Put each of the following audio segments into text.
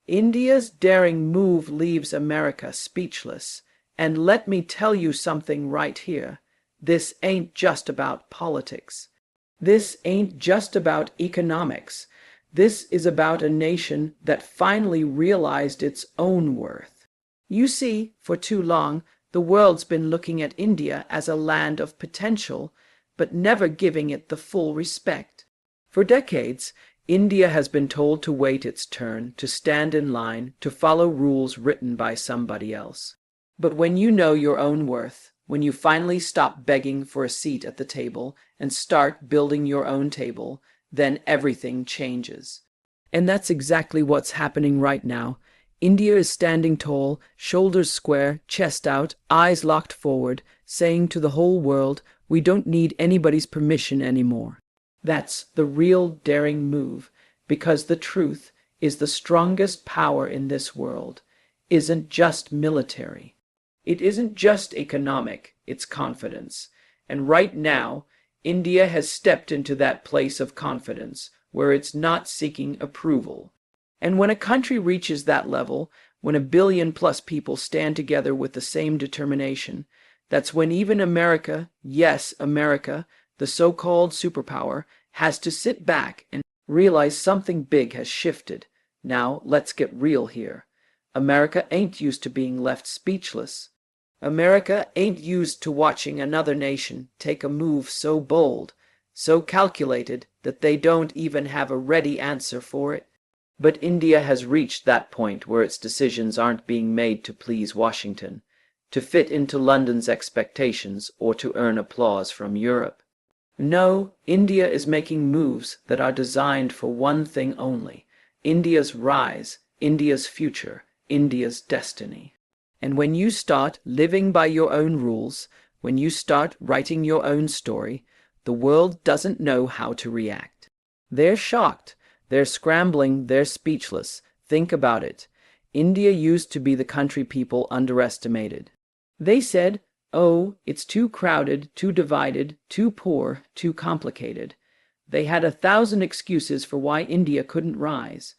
India's daring move leaves America speechless. And let me tell you something right here. This ain't just about politics. This ain't just about economics. This is about a nation that finally realized its own worth. You see, for too long, the world's been looking at India as a land of potential, but never giving it the full respect. For decades, India has been told to wait its turn, to stand in line, to follow rules written by somebody else. But when you know your own worth, when you finally stop begging for a seat at the table and start building your own table, then everything changes. And that's exactly what's happening right now. India is standing tall, shoulders square, chest out, eyes locked forward, saying to the whole world, we don't need anybody's permission anymore. That's the real daring move, because the truth is the strongest power in this world isn't just military. It isn't just economic, it's confidence. And right now, India has stepped into that place of confidence where it's not seeking approval. And when a country reaches that level, when 1 billion+ people stand together with the same determination, that's when even America, yes, America, the so-called superpower, has to sit back and realize something big has shifted. Now, let's get real here. America ain't used to being left speechless. America ain't used to watching another nation take a move so bold, so calculated that they don't even have a ready answer for it. But India has reached that point where its decisions aren't being made to please Washington, to fit into London's expectations, or to earn applause from Europe. No, India is making moves that are designed for one thing only: India's rise, India's future, India's destiny. And when you start living by your own rules, when you start writing your own story, the world doesn't know how to react. They're shocked, they're scrambling, they're speechless. Think about it. India used to be the country people underestimated. They said, oh, it's too crowded, too divided, too poor, too complicated. They had 1,000 excuses for why India couldn't rise.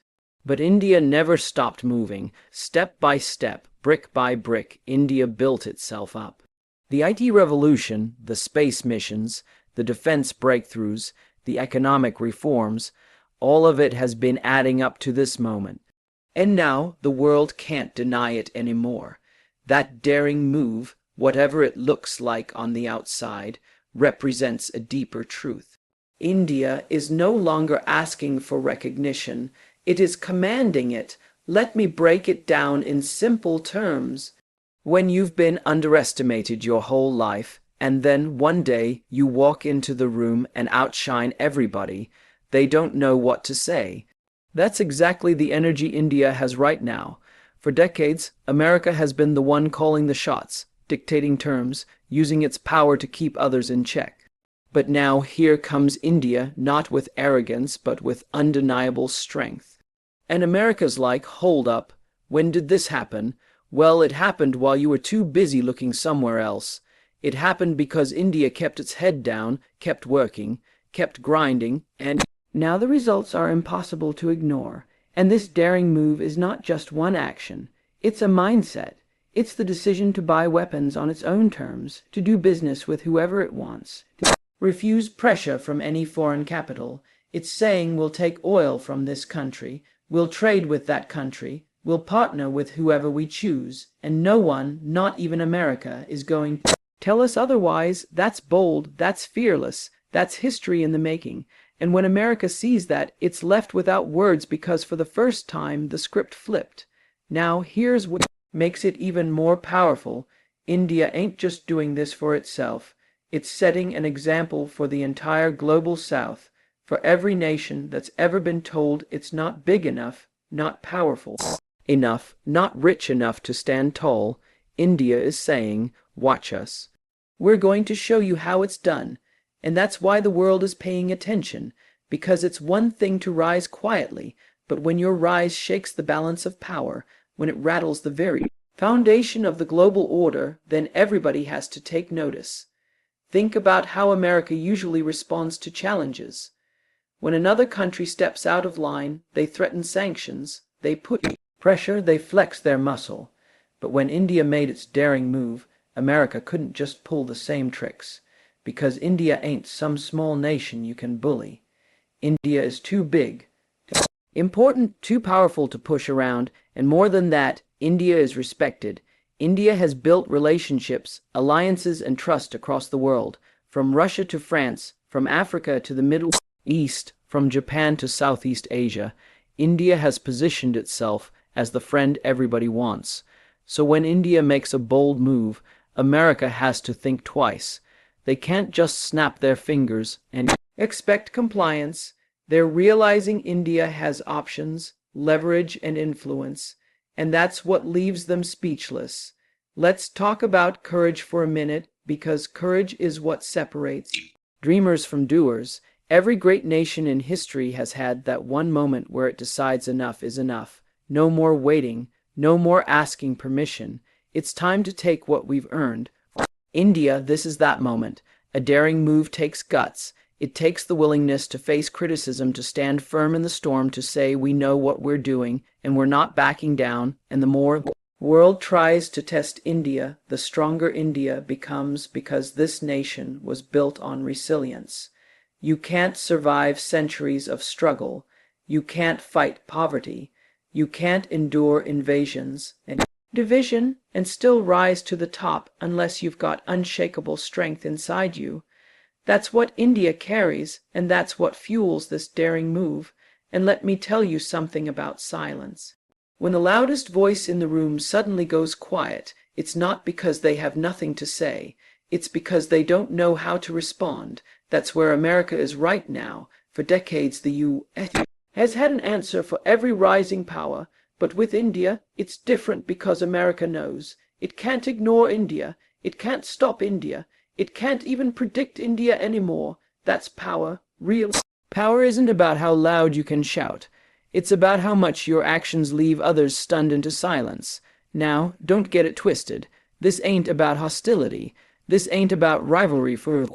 But India never stopped moving. Step by step, brick by brick, India built itself up. The IT revolution, the space missions, the defense breakthroughs, the economic reforms, all of it has been adding up to this moment. And now the world can't deny it anymore. That daring move, whatever it looks like on the outside, represents a deeper truth. India is no longer asking for recognition. It is commanding it. Let me break it down in simple terms. When you've been underestimated your whole life, and then one day you walk into the room and outshine everybody, they don't know what to say. That's exactly the energy India has right now. For decades, America has been the one calling the shots, dictating terms, using its power to keep others in check. But now here comes India, not with arrogance, but with undeniable strength. And America's like, hold up, when did this happen? Well, it happened while you were too busy looking somewhere else. It happened because India kept its head down, kept working, kept grinding, and now the results are impossible to ignore. And this daring move is not just one action. It's a mindset. It's the decision to buy weapons on its own terms, to do business with whoever it wants, to refuse pressure from any foreign capital. It's saying we'll take oil from this country, we'll trade with that country, we'll partner with whoever we choose, and no one, not even America, is going to tell us otherwise. That's bold, that's fearless, that's history in the making. And when America sees that, it's left without words because for the first time the script flipped. Now here's what makes it even more powerful. India ain't just doing this for itself. It's setting an example for the entire global South, for every nation that's ever been told it's not big enough, not powerful enough, not rich enough to stand tall. India is saying, watch us. We're going to show you how it's done. And that's why the world is paying attention, because it's one thing to rise quietly, but when your rise shakes the balance of power, when it rattles the very foundation of the global order, then everybody has to take notice. Think about how America usually responds to challenges. When another country steps out of line, they threaten sanctions, they put pressure, they flex their muscle. But when India made its daring move, America couldn't just pull the same tricks, because India ain't some small nation you can bully. India is too big, important, too powerful to push around, and more than that, India is respected. India has built relationships, alliances, and trust across the world, from Russia to France, from Africa to the Middle East, from Japan to Southeast Asia. India has positioned itself as the friend everybody wants. So when India makes a bold move, America has to think twice. They can't just snap their fingers and expect compliance. They're realizing India has options, leverage, and influence, and that's what leaves them speechless. Let's talk about courage for a minute, because courage is what separates dreamers from doers. Every great nation in history has had that one moment where it decides enough is enough. No more waiting, no more asking permission. It's time to take what we've earned. India, this is that moment. A daring move takes guts. It takes the willingness to face criticism, to stand firm in the storm, to say we know what we're doing and we're not backing down. And the more the world tries to test India, the stronger India becomes, because this nation was built on resilience. You can't survive centuries of struggle. You can't fight poverty. You can't endure invasions and division and still rise to the top unless you've got unshakable strength inside you. That's what India carries, and that's what fuels this daring move. And let me tell you something about silence. When the loudest voice in the room suddenly goes quiet, it's not because they have nothing to say. It's because they don't know how to respond. That's where America is right now. For decades, the U.S. has had an answer for every rising power. But with India, it's different, because America knows. It can't ignore India. It can't stop India. It can't even predict India anymore. That's power. Real power isn't about how loud you can shout. It's about how much your actions leave others stunned into silence. Now, don't get it twisted. This ain't about hostility. This ain't about rivalry for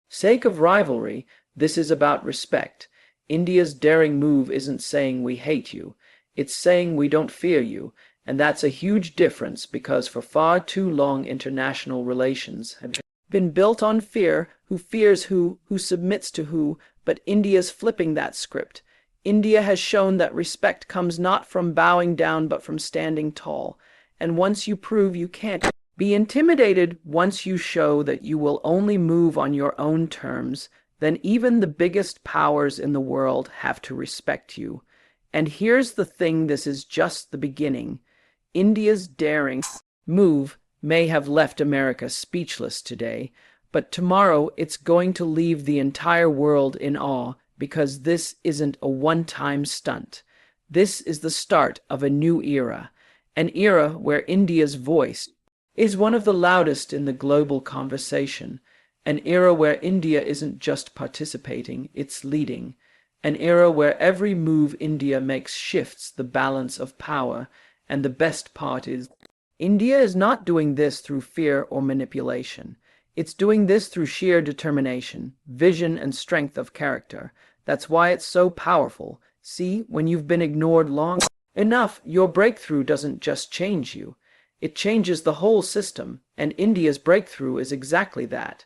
sake of rivalry. This is about respect. India's daring move isn't saying we hate you. It's saying we don't fear you. And that's a huge difference, because for far too long international relations have been built on fear. Who fears who submits to who. But India's flipping that script. India has shown that respect comes not from bowing down but from standing tall. And once you prove you can't be intimidated, once you show that you will only move on your own terms, then even the biggest powers in the world have to respect you. And here's the thing, this is just the beginning. India's daring move may have left America speechless today, but tomorrow it's going to leave the entire world in awe, because this isn't a one-time stunt. This is the start of a new era, an era where India's voice is one of the loudest in the global conversation, an era where India isn't just participating, it's leading, an era where every move India makes shifts the balance of power. And the best part is, India is not doing this through fear or manipulation. It's doing this through sheer determination, vision, and strength of character. That's why it's so powerful. See, when you've been ignored long enough, your breakthrough doesn't just change you. It changes the whole system, and India's breakthrough is exactly that.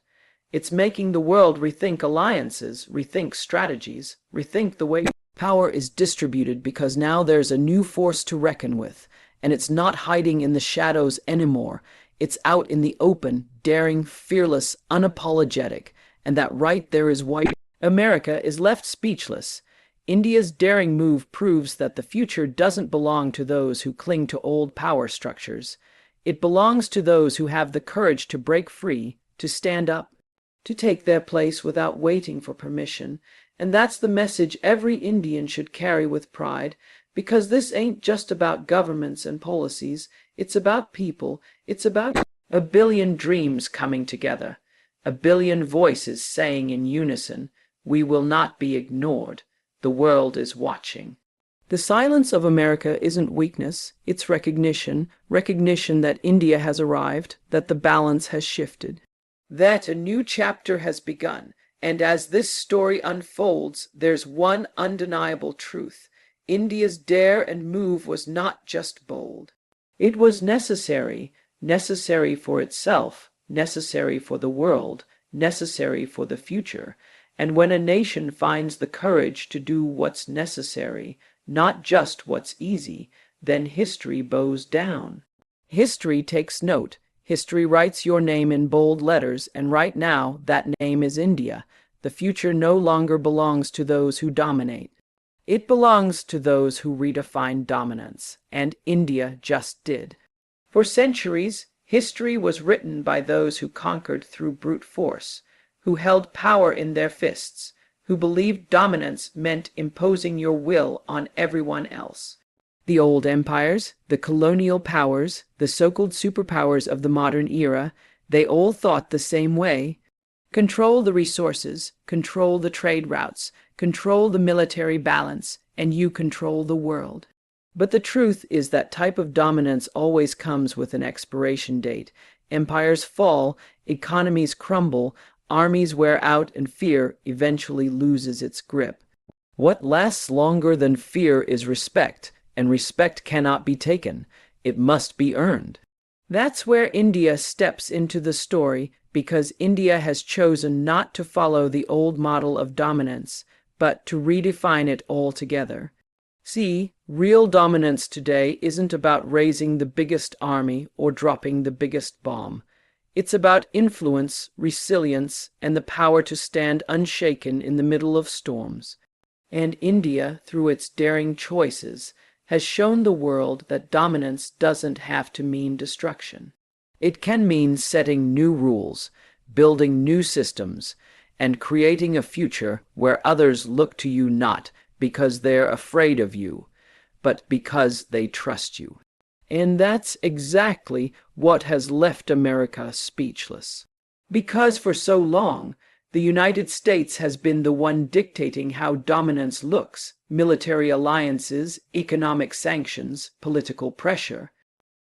It's making the world rethink alliances, rethink strategies, rethink the way power is distributed, because now there's a new force to reckon with, and it's not hiding in the shadows anymore. It's out in the open, daring, fearless, unapologetic, and that right there is why America is left speechless. India's daring move proves that the future doesn't belong to those who cling to old power structures. It belongs to those who have the courage to break free, to stand up, to take their place without waiting for permission. And that's the message every Indian should carry with pride, because this ain't just about governments and policies. It's about people. It's about a billion dreams coming together, a billion voices saying in unison, we will not be ignored. The world is watching. The silence of America isn't weakness, it's recognition, recognition that India has arrived, that the balance has shifted, that a new chapter has begun. And as this story unfolds, there's one undeniable truth. India's dare and move was not just bold. It was necessary, necessary for itself, necessary for the world, necessary for the future. And when a nation finds the courage to do what's necessary, not just what's easy, then history bows down. History takes note. History writes your name in bold letters, and right now that name is India. The future no longer belongs to those who dominate. It belongs to those who redefine dominance, and India just did. For centuries, history was written by those who conquered through brute force, who held power in their fists, who believed dominance meant imposing your will on everyone else. The old empires, the colonial powers, the so-called superpowers of the modern era, they all thought the same way. Control the resources, control the trade routes, control the military balance, and you control the world. But the truth is that type of dominance always comes with an expiration date. Empires fall, economies crumble, armies wear out, and fear eventually loses its grip. What lasts longer than fear is respect, and respect cannot be taken. It must be earned. That's where India steps into the story, because India has chosen not to follow the old model of dominance, but to redefine it altogether. See, real dominance today isn't about raising the biggest army or dropping the biggest bomb. It's about influence, resilience, and the power to stand unshaken in the middle of storms. And India, through its daring choices, has shown the world that dominance doesn't have to mean destruction. It can mean setting new rules, building new systems, and creating a future where others look to you not because they're afraid of you, but because they trust you. And that's exactly what has left America speechless. Because for so long, the United States has been the one dictating how dominance looks: military alliances, economic sanctions, political pressure.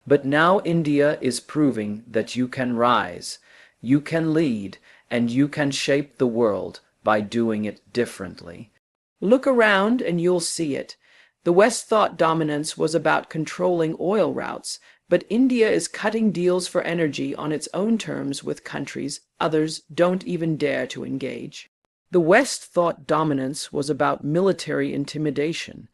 But now India is proving that you can rise, you can lead, and you can shape the world by doing it differently. Look around and you'll see it. The West thought dominance was about controlling oil routes, but India is cutting deals for energy on its own terms with countries others don't even dare to engage. The West thought dominance was about military intimidation,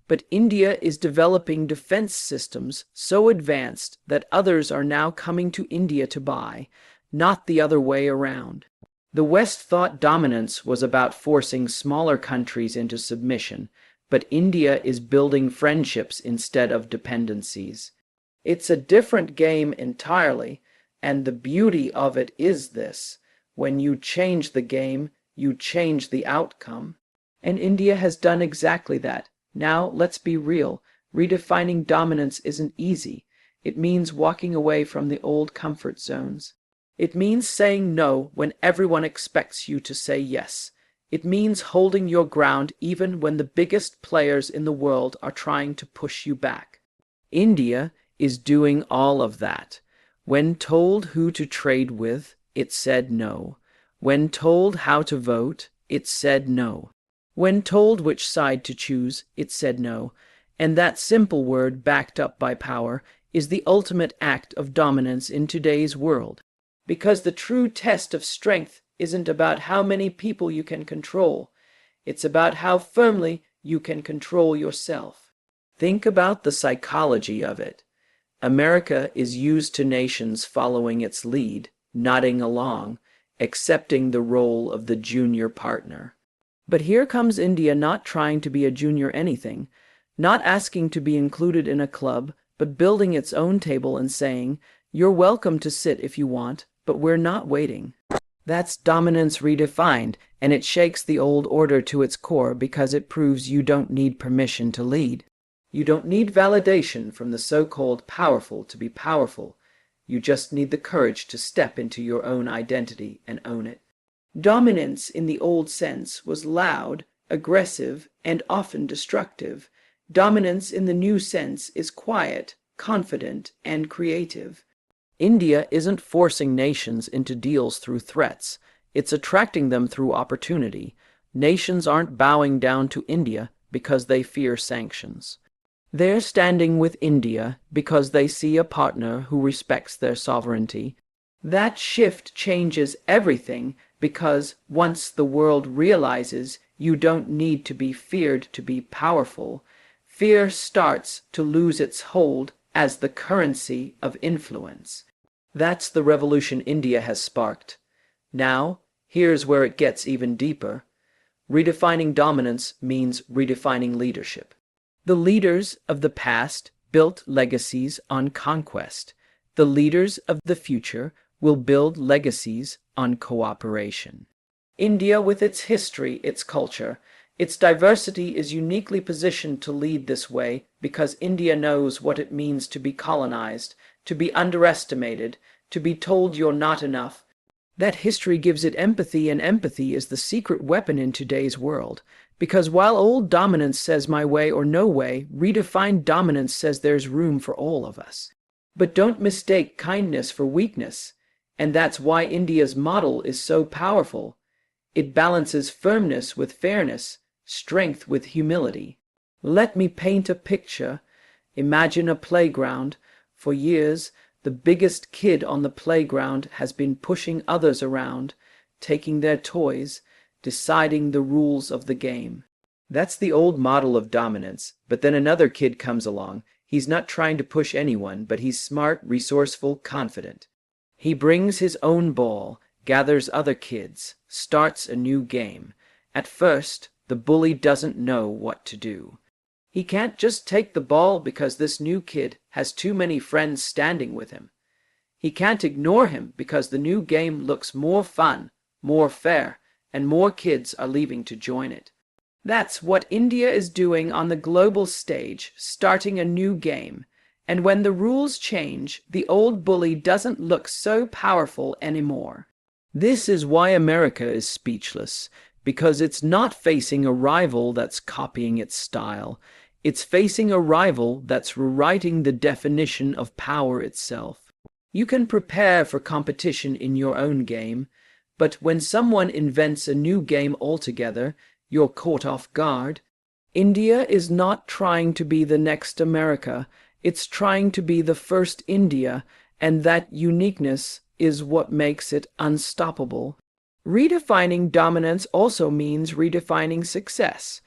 but India is developing defense systems so advanced that others are now coming to India to buy, not the other way around. The West thought dominance was about forcing smaller countries into submission, but India is building friendships instead of dependencies. It's a different game entirely, and the beauty of it is this: when you change the game, you change the outcome. And India has done exactly that. Now, let's be real. Redefining dominance isn't easy. It means walking away from the old comfort zones. It means saying no when everyone expects you to say yes. It means holding your ground even when the biggest players in the world are trying to push you back. India is doing all of that. When told who to trade with, it said no. When told how to vote, it said no. When told which side to choose, it said no. And that simple word, backed up by power, is the ultimate act of dominance in today's world. Because the true test of strength isn't about how many people you can control. It's about how firmly you can control yourself. Think about the psychology of it. America is used to nations following its lead, nodding along, accepting the role of the junior partner. But here comes India, not trying to be a junior anything, not asking to be included in a club, but building its own table and saying, "You're welcome to sit if you want, but we're not waiting." That's dominance redefined, and it shakes the old order to its core because it proves you don't need permission to lead. You don't need validation from the so-called powerful to be powerful. You just need the courage to step into your own identity and own it. Dominance in the old sense was loud, aggressive, and often destructive. Dominance in the new sense is quiet, confident, and creative. India isn't forcing nations into deals through threats. It's attracting them through opportunity. Nations aren't bowing down to India, because they fear sanctions. They're standing with India because they see a partner who respects their sovereignty. That shift changes everything because once the world realizes you don't need to be feared to be powerful, fear starts to lose its hold as the currency of influence. That's the revolution India has sparked. Now, here's where it gets even deeper. Redefining dominance means redefining leadership. The leaders of the past built legacies on conquest. The leaders of the future will build legacies on cooperation. India, with its history, its culture, its diversity, is uniquely positioned to lead this way because India knows what it means to be colonized, to be underestimated, to be told you're not enough. That history gives it empathy, and empathy is the secret weapon in today's world. Because while old dominance says my way or no way, redefined dominance says there's room for all of us. But don't mistake kindness for weakness. And that's why India's model is so powerful. It balances firmness with fairness, strength with humility. Let me paint a picture. Imagine a playground. For years, the biggest kid on the playground has been pushing others around, taking their toys, deciding the rules of the game. That's the old model of dominance, but then another kid comes along. He's not trying to push anyone, but he's smart, resourceful, confident. He brings his own ball, gathers other kids, starts a new game. At first, the bully doesn't know what to do. He can't just take the ball because this new kid has too many friends standing with him. He can't ignore him because the new game looks more fun, more fair, and more kids are leaving to join it. That's what India is doing on the global stage, starting a new game. And when the rules change, the old bully doesn't look so powerful anymore. This is why America is speechless, because it's not facing a rival that's copying its style. It's facing a rival that's rewriting the definition of power itself. You can prepare for competition in your own game, but when someone invents a new game altogether, you're caught off guard. India is not trying to be the next America. It's trying to be the first India, and that uniqueness is what makes it unstoppable. Redefining dominance also means redefining success.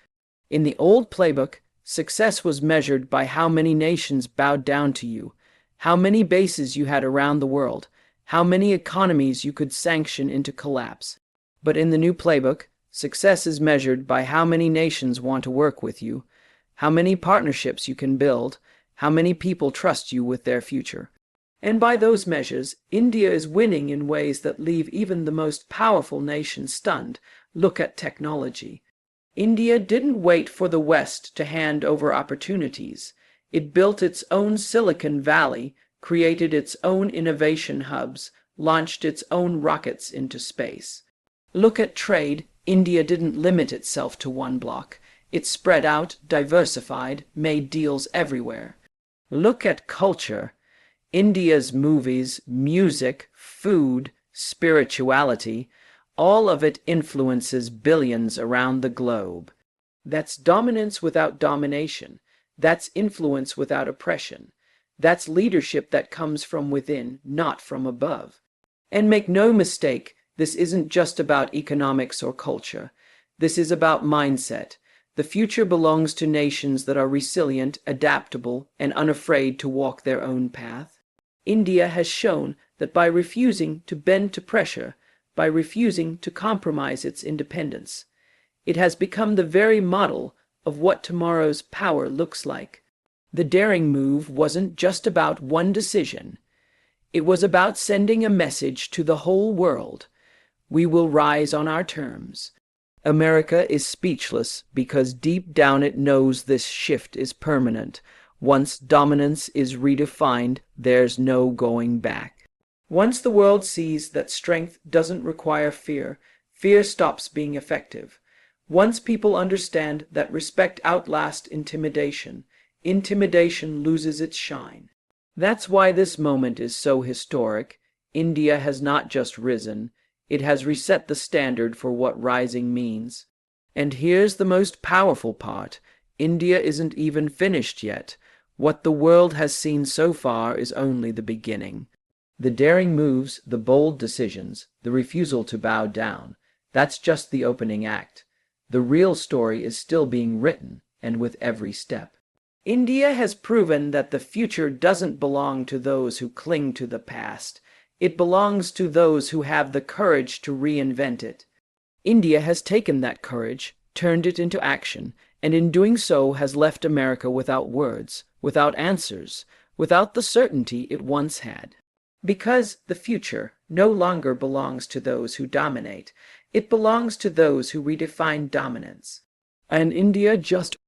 In the old playbook, success was measured by how many nations bowed down to you, how many bases you had around the world, how many economies you could sanction into collapse. But in the new playbook, success is measured by how many nations want to work with you, how many partnerships you can build, how many people trust you with their future. And by those measures, India is winning in ways that leave even the most powerful nation stunned. Look at technology. India didn't wait for the West to hand over opportunities. It built its own Silicon Valley, created its own innovation hubs, launched its own rockets into space. Look at trade. India didn't limit itself to one block. It spread out, diversified, made deals everywhere. Look at culture. India's movies, music, food, spirituality, all of it influences billions around the globe. That's dominance without domination. That's influence without oppression. That's leadership that comes from within, not from above. And make no mistake, this isn't just about economics or culture. This is about mindset. The future belongs to nations that are resilient, adaptable, and unafraid to walk their own path. India has shown that by refusing to bend to pressure, by refusing to compromise its independence, it has become the very model of what tomorrow's power looks like. The daring move wasn't just about one decision. It was about sending a message to the whole world. We will rise on our terms. America is speechless because deep down it knows this shift is permanent. Once dominance is redefined, there's no going back. Once the world sees that strength doesn't require fear, fear stops being effective. Once people understand that respect outlasts intimidation, intimidation loses its shine. That's why this moment is so historic. India has not just risen, it has reset the standard for what rising means. And here's the most powerful part. India isn't even finished yet. What the world has seen so far is only the beginning. The daring moves, the bold decisions, the refusal to bow down, that's just the opening act. The real story is still being written, and with every step. India has proven that the future doesn't belong to those who cling to the past. It belongs to those who have the courage to reinvent it. India has taken that courage, turned it into action, and in doing so has left America without words, without answers, without the certainty it once had. Because the future no longer belongs to those who dominate, it belongs to those who redefine dominance. And India just